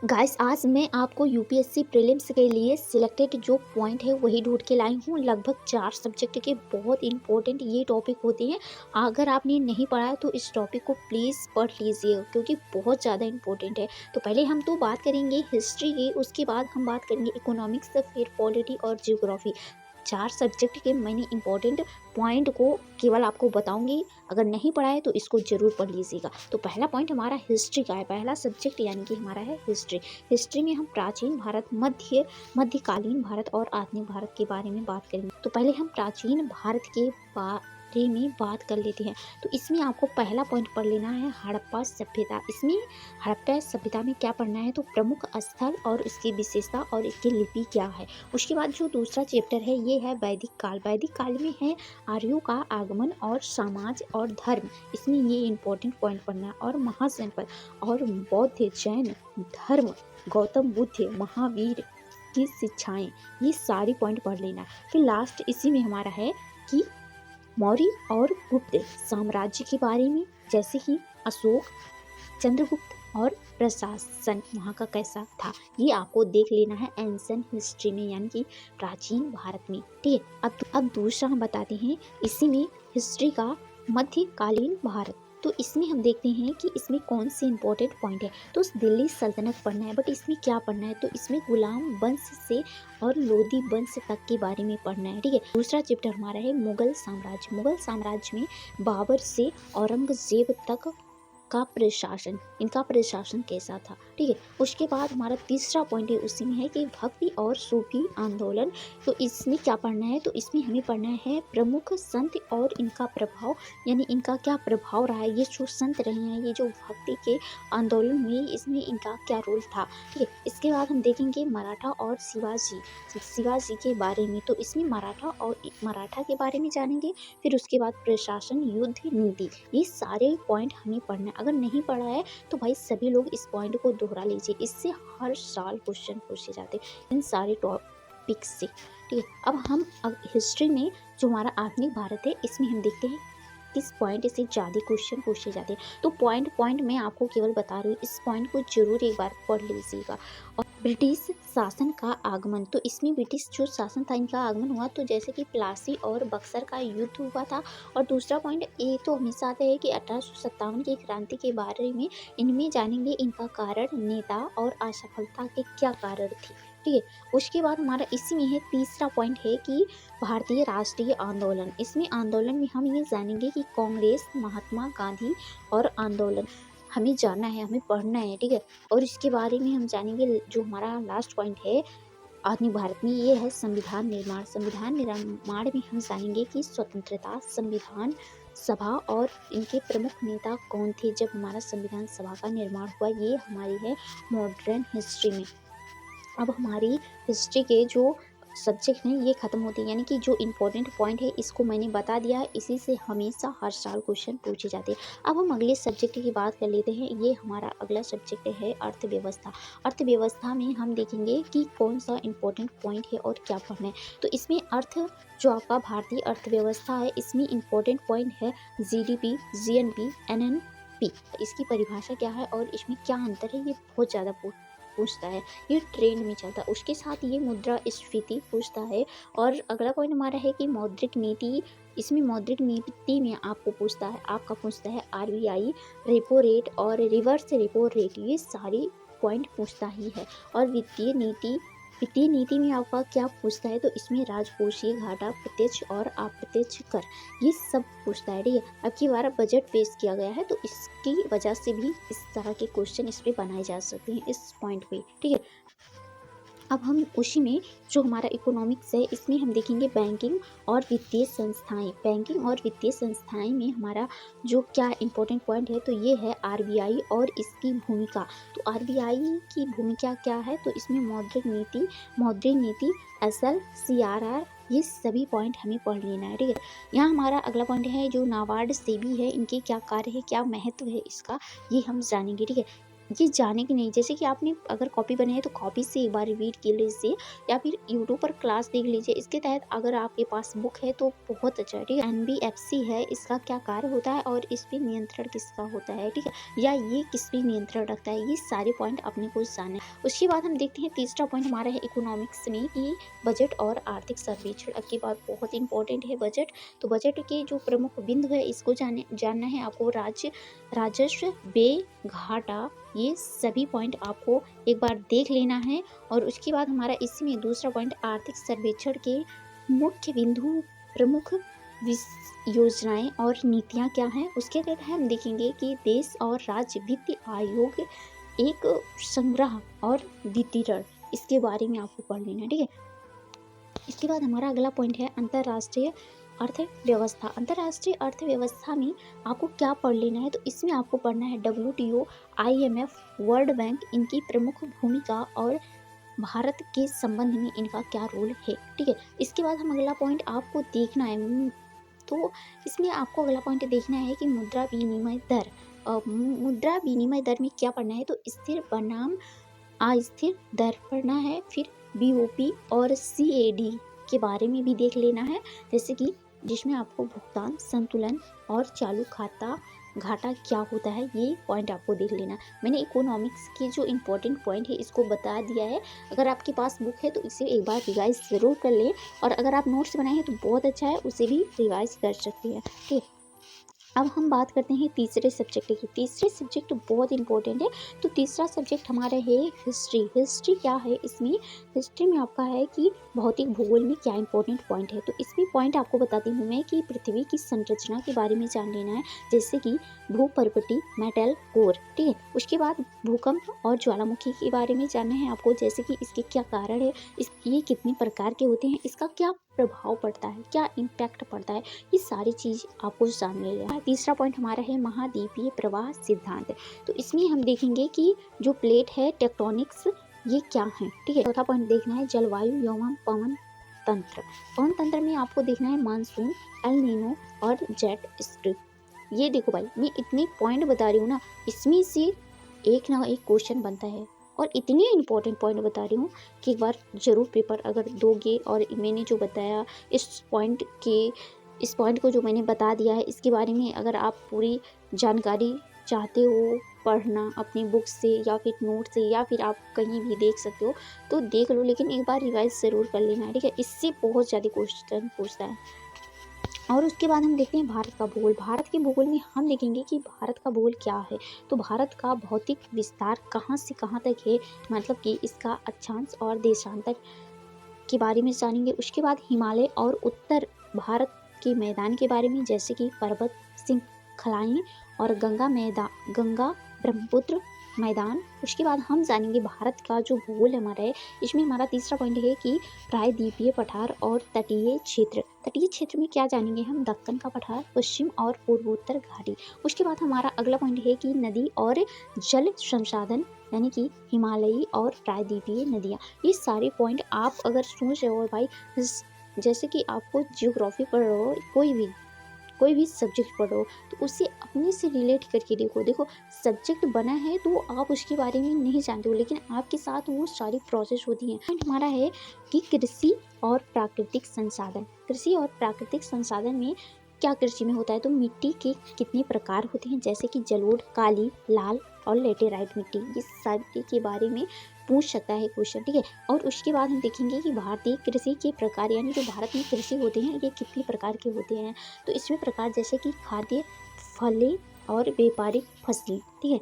Guys आज मैं आपको यूपीएससी प्रीलिम्स के लिए सिलेक्टेड जो पॉइंट है वही ढूंढ के लाई हूँ। लगभग 4 सब्जेक्ट के बहुत इंपॉर्टेंट ये टॉपिक होते हैं। अगर आपने नहीं पढ़ा है तो इस टॉपिक को प्लीज़ पढ़ लीजिए क्योंकि बहुत ज़्यादा इंपॉर्टेंट है। तो पहले हम तो बात करेंगे हिस्ट्री की, उसके बाद हम बात करेंगे इकोनॉमिक्स, फिर पॉलिटी और जियोग्राफी। 4 सब्जेक्ट के मैंने इंपॉर्टेंट पॉइंट को केवल आपको बताऊंगी। अगर नहीं पढ़ा है तो इसको ज़रूर पढ़ लीजिएगा। तो पहला पॉइंट हमारा हिस्ट्री का है, पहला सब्जेक्ट यानी कि हमारा है हिस्ट्री। हिस्ट्री में हम प्राचीन भारत, मध्यकालीन भारत और आधुनिक भारत के बारे में बात करेंगे। तो पहले हम प्राचीन भारत के बारे में बात कर लेते हैं। तो इसमें आपको पहला पॉइंट पढ़ लेना है हड़प्पा सभ्यता। इसमें हड़प्पा सभ्यता में क्या पढ़ना है, तो प्रमुख स्थल और इसकी विशेषता और इसकी लिपि क्या है। उसके बाद जो दूसरा चैप्टर है ये है वैदिक काल। वैदिक काल में है आर्यों का आगमन और समाज और धर्म, इसमें ये इंपॉर्टेंट पॉइंट पढ़ना है। और महाजनपद और बौद्ध जैन धर्म, गौतम बुद्ध, महावीर की शिक्षाएं, ये सारी पॉइंट पढ़ लेना। फिर लास्ट इसी में हमारा है कि मौर्य और गुप्त साम्राज्य के बारे में, जैसे कि अशोक, चंद्रगुप्त और प्रशासन वहाँ का कैसा था, ये आपको देख लेना है एंशिएंट हिस्ट्री में यानी कि प्राचीन भारत में। ठीक है, अब दूसरा हम बताते हैं इसी में हिस्ट्री का मध्यकालीन भारत। तो इसमें हम देखते हैं कि इसमें कौन सी इंपॉर्टेंट पॉइंट है। तो दिल्ली सल्तनत पढ़ना है, बट इसमें क्या पढ़ना है, तो इसमें गुलाम वंश से और लोधी वंश तक के बारे में पढ़ना है। ठीक है, दूसरा चैप्टर हमारा है मुगल साम्राज्य। मुगल साम्राज्य में बाबर से औरंगजेब तक का प्रशासन, इनका प्रशासन कैसा था। ठीक है, उसके बाद हमारा तीसरा पॉइंट है उसी में है कि भक्ति और सूफी आंदोलन। तो इसमें क्या पढ़ना है, तो इसमें हमें पढ़ना है प्रमुख संत और इनका प्रभाव, यानी इनका क्या प्रभाव रहा है, ये जो संत रहे हैं, ये जो भक्ति के आंदोलन में इसमें इनका क्या रोल था। ठीक है, इसके बाद हम देखेंगे मराठा और शिवाजी के बारे में। तो इसमें मराठा के बारे में जानेंगे। फिर उसके बाद प्रशासन, युद्ध नीति, ये सारे पॉइंट हमें पढ़ना है। अगर नहीं पढ़ा है तो भाई सभी लोग इस पॉइंट को दोहरा लीजिए, इससे हर साल क्वेश्चन पूछे जाते हैं इन सारे टॉपिक से। ठीक है, अब हम हिस्ट्री में जो हमारा आधुनिक भारत है इसमें हम देखते हैं किस पॉइंट से ज़्यादा क्वेश्चन पूछे जाते हैं। तो पॉइंट मैं आपको केवल बता रही हूँ, इस पॉइंट को जरूर एक बार पढ़ लीजिएगा। और ब्रिटिश शासन का आगमन, तो इसमें ब्रिटिश जो शासन था इनका आगमन हुआ, तो जैसे कि प्लासी और बक्सर का युद्ध हुआ था। और दूसरा पॉइंट ये तो हमेशा आता है कि 1857 की क्रांति के बारे में इनमें जानेंगे, इनका कारण, नेता और असफलता के क्या कारण थे। ठीक है, उसके बाद हमारा इसी में है तीसरा पॉइंट है कि भारतीय राष्ट्रीय आंदोलन। इसमें आंदोलन में हम ये जानेंगे कि कांग्रेस, महात्मा गांधी और आंदोलन हमें जानना है, हमें पढ़ना है। ठीक है, और इसके बारे में हम जानेंगे जो हमारा लास्ट पॉइंट है आधुनिक भारत में, ये है संविधान निर्माण। संविधान निर्माण में हम जानेंगे कि स्वतंत्रता संविधान सभा और इनके प्रमुख नेता कौन थे जब हमारा संविधान सभा का निर्माण हुआ। ये हमारी है मॉडर्न हिस्ट्री में। अब हमारी हिस्ट्री के जो सब्जेक्ट हैं ये ख़त्म होते हैं, यानी कि जो इम्पोर्टेंट पॉइंट है इसको मैंने बता दिया है, इसी से हमेशा हर साल क्वेश्चन पूछे जाते हैं। अब हम अगले सब्जेक्ट की बात कर लेते हैं। ये हमारा अगला सब्जेक्ट है अर्थव्यवस्था। अर्थव्यवस्था में हम देखेंगे कि कौन सा इम्पोर्टेंट पॉइंट है और क्या पढ़ना है। तो इसमें जो आपका भारतीय अर्थव्यवस्था है इसमें इम्पोर्टेंट पॉइंट है GDP, GNP, NNP। इसकी परिभाषा क्या है और इसमें क्या अंतर है, ये बहुत ज़्यादा पूछता है, ये ट्रेंड में चलता है। उसके साथ ये मुद्रा स्फीति पूछता है। और अगला पॉइंट हमारा है कि मौद्रिक नीति। इसमें मौद्रिक नीति में आपका पूछता है RBI, रेपो रेट और रिवर्स रेपो रेट, ये सारी पॉइंट पूछता ही है। और वित्तीय नीति में आपका क्या पूछता है, तो इसमें राजकोषीय घाटा, प्रत्यक्ष और अप्रत्यक्ष कर, ये सब पूछता है। ठीक है, अब की बार बजट पेश किया गया है तो इसकी वजह से भी इस तरह के क्वेश्चन इस पे बनाए जा सकते हैं इस पॉइंट पे। ठीक है, अब हम उसी में जो हमारा इकोनॉमिक्स है इसमें हम देखेंगे बैंकिंग और वित्तीय संस्थाएं। बैंकिंग और वित्तीय संस्थाएं में हमारा जो क्या इंपॉर्टेंट पॉइंट है, तो ये है RBI और इसकी भूमिका। तो RBI की भूमिका क्या है, तो इसमें मौद्रिक नीति, SL, CRR, ये सभी पॉइंट हमें पढ़ लेना है। ठीक है, यहाँ हमारा अगला पॉइंट है जो नाबार्ड, सेबी है, इनके क्या कार्य है, क्या महत्व है इसका, ये हम जानेंगे। ठीक है, ये जाने की नहीं, जैसे कि आपने अगर कॉपी बनाई है तो कॉपी से एक बार रीड कर लीजिए या फिर यूट्यूब पर क्लास देख लीजिए। इसके तहत अगर आपके पास बुक है तो बहुत अच्छा है, ठीक है। एनबीएफसी है, इसका क्या कार्य होता है और इस पे नियंत्रण किसका होता है, ठीक है, या ये किस पे नियंत्रण रखता है, ये सारे पॉइंट अपने को जाने। उसके बाद हम देखते हैं तीसरा पॉइंट हमारा है इकोनॉमिक्स में कि बजट और आर्थिक सर्वेक्षण। अब की बात बहुत इंपॉर्टेंट है बजट। तो बजट के जो प्रमुख बिंदु है इसको जानना है आपको। राजस्व, व्यय, घाटा, ये सभी पॉइंट आपको एक बार देख लेना है। और उसके बाद हमारा इसमें दूसरा पॉइंट आर्थिक सर्वेक्षण के मुख्य बिंदु, प्रमुख योजनाएं और नीतियां क्या हैं। उसके तहत हम देखेंगे कि देश और राज्य वित्त आयोग एक संग्रह और वितरण, इसके बारे में आपको पढ़ लेना है, ठीक है। इसके बाद हमारा अगला पॉइंट है अंतर्राष्ट्रीय अर्थव्यवस्था। अंतर्राष्ट्रीय अर्थव्यवस्था में आपको क्या पढ़ लेना है, तो इसमें आपको पढ़ना है WTO, IMF, वर्ल्ड बैंक, इनकी प्रमुख भूमिका और भारत के संबंध में इनका क्या रोल है, ठीक है। इसके बाद हम अगला पॉइंट आपको देखना है, तो इसमें आपको अगला पॉइंट देखना है कि मुद्रा विनिमय दर। मुद्रा विनिमय दर में क्या पढ़ना है, तो स्थिर बनाम अस्थिर दर पढ़ना है। फिर BOP और CAD के बारे में भी देख लेना है, जैसे कि जिसमें आपको भुगतान संतुलन और चालू खाता घाटा क्या होता है, ये पॉइंट आपको देख लेना। मैंने इकोनॉमिक्स के जो इम्पोर्टेंट पॉइंट है इसको बता दिया है। अगर आपके पास बुक है तो इसे एक बार रिवाइज ज़रूर कर लें, और अगर आप नोट्स बनाए हैं तो बहुत अच्छा है, उसे भी रिवाइज कर सकते हैं, ठीक है। अब हम बात करते हैं तीसरे सब्जेक्ट की। तीसरे सब्जेक्ट बहुत इंपॉर्टेंट है। तो तीसरा सब्जेक्ट हमारा है हिस्ट्री। हिस्ट्री क्या है, इसमें हिस्ट्री में आपका है कि भौतिक भूगोल में क्या इंपॉर्टेंट पॉइंट है। तो इसमें पॉइंट आपको बताती हूँ मैं कि पृथ्वी की संरचना के बारे में जान लेना है, जैसे कि भूपर्वती, मेटल कोर, ठीक है। उसके बाद भूकंप और ज्वालामुखी के बारे में जानना है आपको, जैसे कि इसके क्या कारण है, ये कितने प्रकार के होते हैं, इसका क्या प्रभाव पड़ता है, क्या इम्पैक्ट पड़ता है, ये सारी चीज़ आपको जान लेना है। तीसरा पॉइंट हमारा है महाद्वीपीय प्रवाह सिद्धांत। तो इसमें हम देखेंगे कि जो प्लेट है टेक्टोनिक्स, ये क्या है, ठीक है। चौथा पॉइंट देखना है जलवायु एवं पवन तंत्र। पवन तंत्र में आपको देखना है मानसून, एल नीनो और जेट स्ट्रीम। ये देखो भाई, मैं इतनी पॉइंट बता रही हूँ ना, इसमें से एक ना एक क्वेश्चन बनता है, और इतने इंपॉर्टेंट पॉइंट बता रही हूँ कि एक बार ज़रूर पेपर अगर दोगे। और मैंने जो बताया इस पॉइंट को जो मैंने बता दिया है, इसके बारे में अगर आप पूरी जानकारी चाहते हो पढ़ना अपनी बुक से या फिर नोट से या फिर आप कहीं भी देख सकते हो, तो देख लो, लेकिन एक बार रिवाइज ज़रूर कर लेना है, ठीक है। इससे बहुत ज़्यादा क्वेश्चन पूछता है। और उसके बाद हम देखते हैं भारत का भूगोल। भारत के भूगोल में हम देखेंगे कि भारत का भूगोल क्या है। तो भारत का भौतिक विस्तार कहाँ से कहाँ तक है, मतलब कि इसका अक्षांश और देशांतर के बारे में जानेंगे। उसके बाद हिमालय और उत्तर भारत के मैदान के बारे में, जैसे कि पर्वत श्रृंखलाएं और गंगा ब्रह्मपुत्र मैदान। उसके बाद हम जानेंगे भारत का जो भूगोल हमारा है, इसमें हमारा तीसरा पॉइंट है कि प्रायद्वीपीय पठार और तटीय क्षेत्र। तटीय क्षेत्र में क्या जानेंगे हम, दक्कन का पठार, पश्चिम और पूर्वोत्तर घाटी। उसके बाद हमारा अगला पॉइंट है कि नदी और जल संसाधन, यानी कि हिमालयी और प्रायद्वीपीय नदियाँ। ये सारे पॉइंट आप अगर सोच रहे हो भाई, जैसे कि आपको जियोग्राफी पढ़ रहे हो, कोई भी सब्जेक्ट पढ़ो, तो उसे अपने से रिलेट करके देखो सब्जेक्ट बना है तो आप उसके बारे में नहीं जानते हो, लेकिन आपके साथ वो सारी प्रोसेस होती हैं। पॉइंट हमारा है कि कृषि और प्राकृतिक संसाधन। कृषि और प्राकृतिक संसाधन में क्या कृषि में होता है, तो मिट्टी के कितने प्रकार होते हैं, जैसे कि जलोढ़, काली, लाल और लेटेराइट मिट्टी, ये सारी के बारे में पूछ सकता है क्वेश्चन, ठीक है। और उसके बाद हम देखेंगे कि भारतीय कृषि के प्रकार, यानी जो भारत में कृषि होते हैं ये कितने प्रकार के होते हैं। तो इसमें प्रकार जैसे कि खाद्य, फलें और व्यापारिक फसलें, ठीक है।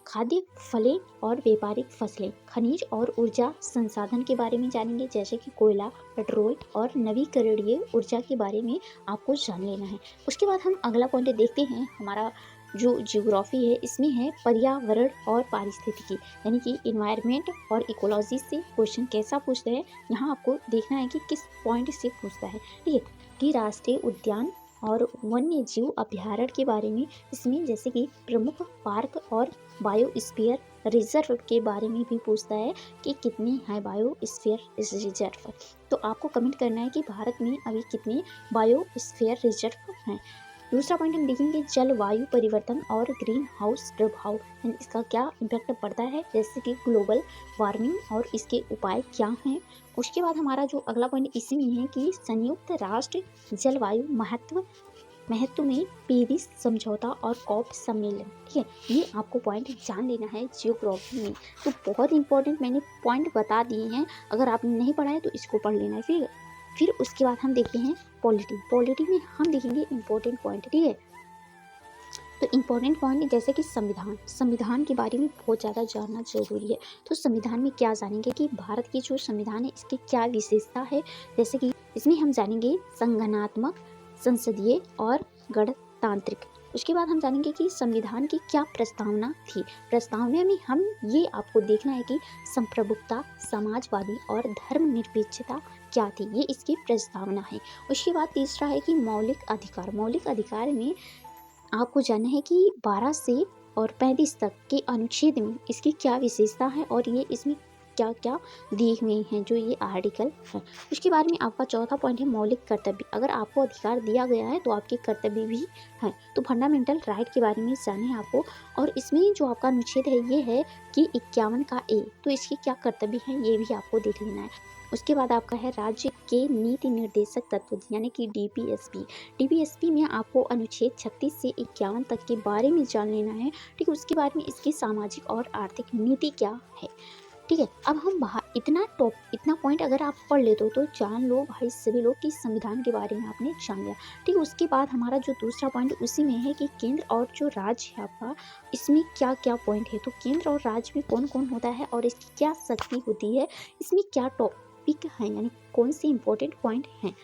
खाद्य, फलें और व्यापारिक फसलें, खनिज और ऊर्जा संसाधन के बारे में जानेंगे, जैसे कि कोयला, पेट्रोल और नवीकरणीय ऊर्जा के बारे में आपको जान लेना है। उसके बाद हम अगला पॉइंट देखते हैं, हमारा जो जियोग्राफी है इसमें है पर्यावरण और पारिस्थितिकी, यानी कि इन्वायरमेंट और इकोलॉजी से क्वेश्चन कैसा पूछता है, यहाँ आपको देखना है कि किस पॉइंट से पूछता है, ठीक है। कि राष्ट्रीय उद्यान और वन्य जीव अभ्यारण्य के बारे में, इसमें जैसे कि प्रमुख पार्क और बायोस्फीयर रिजर्व के बारे में भी पूछता है कि कितने हैं बायोस्फीयर रिजर्व। तो आपको कमेंट करना है कि भारत में अभी कितने बायोस्फीयर रिजर्व हैं। दूसरा पॉइंट हम देखेंगे जलवायु परिवर्तन और ग्रीन हाउस प्रभाव, यानी इसका क्या इम्पैक्ट पड़ता है, जैसे कि ग्लोबल वार्मिंग और इसके उपाय क्या हैं। उसके बाद हमारा जो अगला पॉइंट इसी में है कि संयुक्त राष्ट्र जलवायु महत्व में पेरिस समझौता और कॉप सम्मेलन। ठीक है, ये आपको पॉइंट जान लेना है जियोग्राफी में। तो बहुत इंपॉर्टेंट मैंने पॉइंट बता दिए हैं, अगर आपने नहीं पढ़ा है तो इसको पढ़ लेना है। फिर उसके बाद हम देखते हैं पॉलिटी में हम देखेंगे इंपॉर्टेंट पॉइंट। ठीक है, तो इम्पोर्टेंट पॉइंट जैसे कि संविधान के बारे में बहुत ज़्यादा जानना जरूरी है। तो संविधान में क्या जानेंगे कि भारत की जो संविधान है इसकी क्या विशेषता है, जैसे कि इसमें हम जानेंगे संगठनात्मक, संसदीय और गणतांत्रिक। उसके बाद हम जानेंगे कि संविधान की क्या प्रस्तावना थी। प्रस्तावना में हम ये आपको देखना है कि संप्रभुता, समाजवादी और धर्मनिरपेक्षता क्या थी, ये इसकी प्रस्तावना है। उसके बाद तीसरा है कि मौलिक अधिकार में आपको जानना है कि 12 से और 35 तक के अनुच्छेद में इसकी क्या विशेषता है और ये इसमें क्या क्या दिए हुए हैं जो ये आर्टिकल है। उसके बारे में आपका चौथा पॉइंट है मौलिक कर्तव्य। अगर आपको अधिकार दिया गया है तो आपके कर्तव्य भी हैं। तो फंडामेंटल राइट के बारे में जाने हैं आपको, और इसमें जो आपका अनुच्छेद है ये है कि 51 का ए, तो इसके क्या कर्तव्य हैं ये भी आपको देख लेना है। उसके बाद आपका है राज्य के नीति निर्देशक तत्व, यानी कि डीपीएसपी में आपको अनुच्छेद 36 से 51 तक के बारे में जान लेना है। ठीक है, उसके बाद में इसकी सामाजिक और आर्थिक नीति क्या है। ठीक है, अब हम इतना पॉइंट अगर आप पढ़ लेते हो तो जान लो भाई सभी लोग कि संविधान के बारे में आपने जान लिया। ठीक है, उसके बाद हमारा जो दूसरा पॉइंट उसी में है कि केंद्र और जो राज्य है आपका, इसमें क्या क्या पॉइंट है। तो केंद्र और राज्य में कौन कौन होता है और इसकी क्या शक्ति होती है, इसमें क्या टॉपिक है, यानी कौन से इंपॉर्टेंट पॉइंट हैं।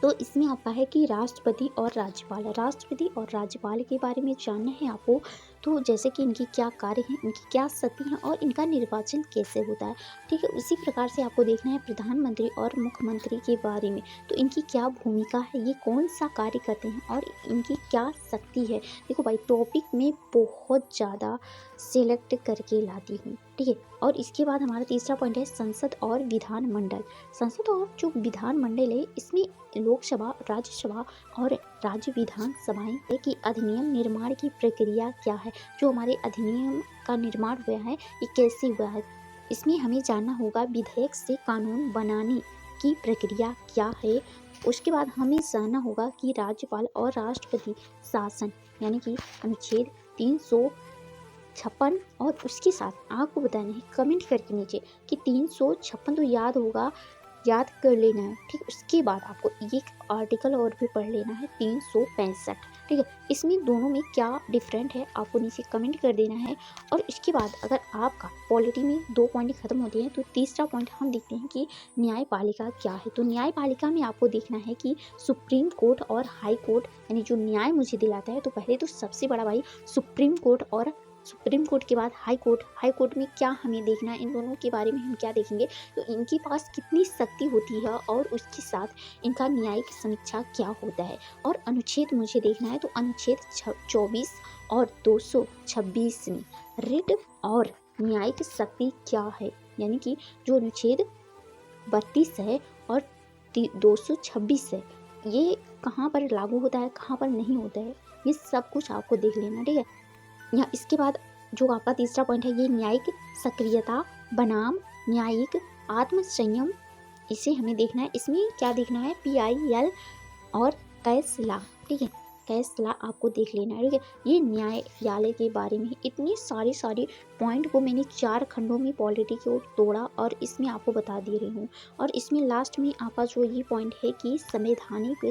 तो इसमें आपका है कि राष्ट्रपति और राज्यपाल के बारे में जानना है आपको। तो जैसे कि इनकी क्या कार्य हैं, इनकी क्या शक्ति हैं और इनका निर्वाचन कैसे होता है। ठीक है, उसी प्रकार से आपको देखना है प्रधानमंत्री और मुख्यमंत्री के बारे में। तो इनकी क्या भूमिका है, ये कौन सा कार्य करते हैं और इनकी क्या शक्ति है। देखो भाई, टॉपिक में बहुत ज़्यादा सिलेक्ट करके लाती हूँ। ठीक है, और इसके बाद हमारा तीसरा पॉइंट है संसद और विधानमंडल। संसद और जो विधानमंडल है इसमें लोकसभा, राज्यसभा और राज्य विधानसभाएं की अधिनियम निर्माण की प्रक्रिया क्या है। जो हमारे अधिनियम का निर्माण हुआ है ये कैसे हुआ है, इसमें हमें जानना होगा। विधेयक से कानून बनाने की प्रक्रिया क्या है। उसके बाद हमें जानना होगा कि राज्यपाल और राष्ट्रपति शासन, यानी कि अनुच्छेद 356, और उसके साथ आपको बताना है कमेंट करके नीचे कि 356 तो याद कर लेना है। ठीक, उसके बाद आपको एक आर्टिकल और भी पढ़ लेना है 365। ठीक है, इसमें दोनों में क्या डिफरेंट है आपको नीचे कमेंट कर देना है। और इसके बाद अगर आपका पॉलिटी में 2 पॉइंट खत्म होते हैं तो तीसरा पॉइंट हम देखते हैं कि न्यायपालिका क्या है। तो न्यायपालिका में आपको देखना है कि सुप्रीम कोर्ट और हाई कोर्ट, यानी जो न्याय मुझे दिलाता है। तो पहले तो सबसे बड़ा भाई सुप्रीम कोर्ट, और सुप्रीम कोर्ट के बाद हाई कोर्ट में क्या हमें देखना है, इन दोनों के बारे में हम क्या देखेंगे। तो इनके पास कितनी शक्ति होती है और उसके साथ इनका न्यायिक समीक्षा क्या होता है। और अनुच्छेद मुझे देखना है, तो अनुच्छेद 24 और 226 में रिट और न्यायिक शक्ति क्या है, यानी कि जो अनुच्छेद 32 है और 226 है ये कहाँ पर लागू होता है, कहाँ पर नहीं होता है, ये सब कुछ आपको देख लेना। ठीक है, या इसके बाद जो आपका तीसरा पॉइंट है ये न्यायिक सक्रियता बनाम न्यायिक आत्मसंयम, इसे हमें देखना है। इसमें क्या देखना है, PIL और कैसला। ठीक है, कैसला आपको देख लेना है। ठीक है, ये न्यायालय के बारे में इतनी सारी पॉइंट को मैंने 4 खंडों में पॉलिटी को तोड़ा और इसमें आपको बता दे रही हूँ। और इसमें लास्ट में आपका जो ये पॉइंट है कि संवैधानिक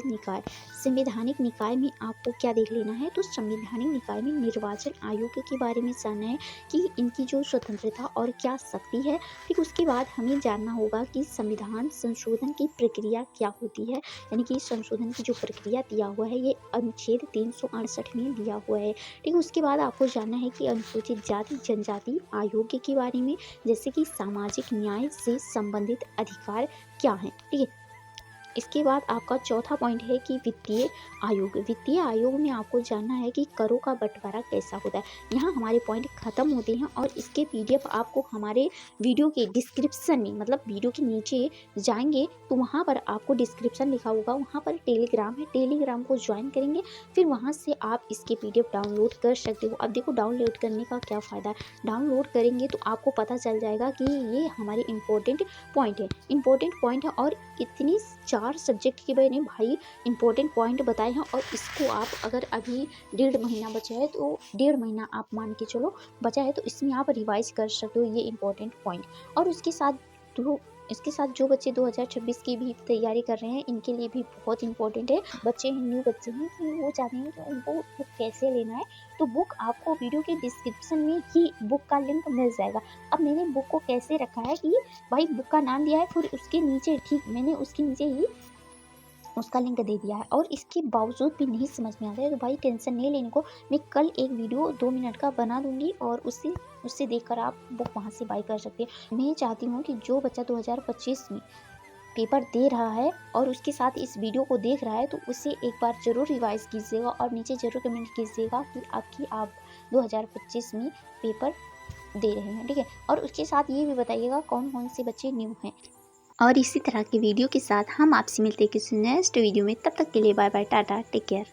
निकाय में आपको क्या देख लेना है। तो संवैधानिक निकाय में निर्वाचन आयोग के बारे में जानना है कि इनकी जो स्वतंत्रता और क्या शक्ति है। फिर उसके बाद हमें जानना होगा कि संविधान संशोधन की प्रक्रिया क्या होती है, यानी कि संशोधन की जो प्रक्रिया दिया हुआ है ये अनुच्छेद 368 में दिया हुआ है। ठीक है, उसके बाद आपको जानना है कि अनुसूचित जाति जनजाति आयोग के बारे में, जैसे कि सामाजिक न्याय से संबंधित अधिकार क्या हैं। ठीक है, इसके बाद आपका चौथा पॉइंट है कि वित्तीय आयोग। वित्तीय आयोग में आपको जानना है कि करों का बंटवारा कैसा होता है। यहाँ हमारे पॉइंट खत्म होते हैं और इसके पीडीएफ आपको हमारे वीडियो के डिस्क्रिप्शन में, मतलब वीडियो के नीचे जाएंगे तो वहाँ पर आपको डिस्क्रिप्शन लिखा होगा, वहाँ पर टेलीग्राम है, टेलीग्राम को ज्वाइन करेंगे, फिर वहाँ से आप इसके पीडीएफ डाउनलोड कर सकते हो। अब देखो डाउनलोड करने का क्या फ़ायदा है, डाउनलोड करेंगे तो आपको पता चल जाएगा कि ये हमारे इंपॉर्टेंट पॉइंट है और इतनी 4 सब्जेक्ट के मैंने भाई इंपॉर्टेंट पॉइंट बताए हैं। और इसको आप अगर अभी 1.5 महीना बचा है तो 1.5 महीना आप मान के चलो बचा है, तो इसमें आप रिवाइज कर सकते हो ये इंपॉर्टेंट पॉइंट। और इसके साथ जो बच्चे 2026 की भी तैयारी कर रहे हैं, इनके लिए भी बहुत इंपॉर्टेंट है। बच्चे हैं, न्यू बच्चे हैं, कि वो चाहते हैं कि उनको बुक कैसे लेना है, तो बुक आपको वीडियो के डिस्क्रिप्शन में ही बुक का लिंक मिल जाएगा। अब मैंने बुक को कैसे रखा है कि भाई बुक का नाम दिया है, फिर उसके नीचे ठीक मैंने उसके नीचे ही उसका लिंक दे दिया है, और इसके बावजूद भी नहीं समझ में आता है तो भाई टेंशन नहीं लेने को। मैं कल एक वीडियो 2 मिनट का बना दूंगी और उससे देखकर आप बुक वहाँ से बाई कर सकते हैं। मैं चाहती हूँ कि जो बच्चा 2025 में पेपर दे रहा है और उसके साथ इस वीडियो को देख रहा है, तो उसे एक बार ज़रूर रिवाइज कीजिएगा और नीचे ज़रूर कमेंट कीजिएगा कि आप 2025 में पेपर दे रहे हैं, ठीक है। और उसके साथ ये भी बताइएगा कौन कौन से बच्चे न्यू हैं। और इसी तरह की वीडियो के साथ हम आपसे मिलते हैं किसी नेक्स्ट वीडियो में। तब तक के लिए bye bye, tata, take care.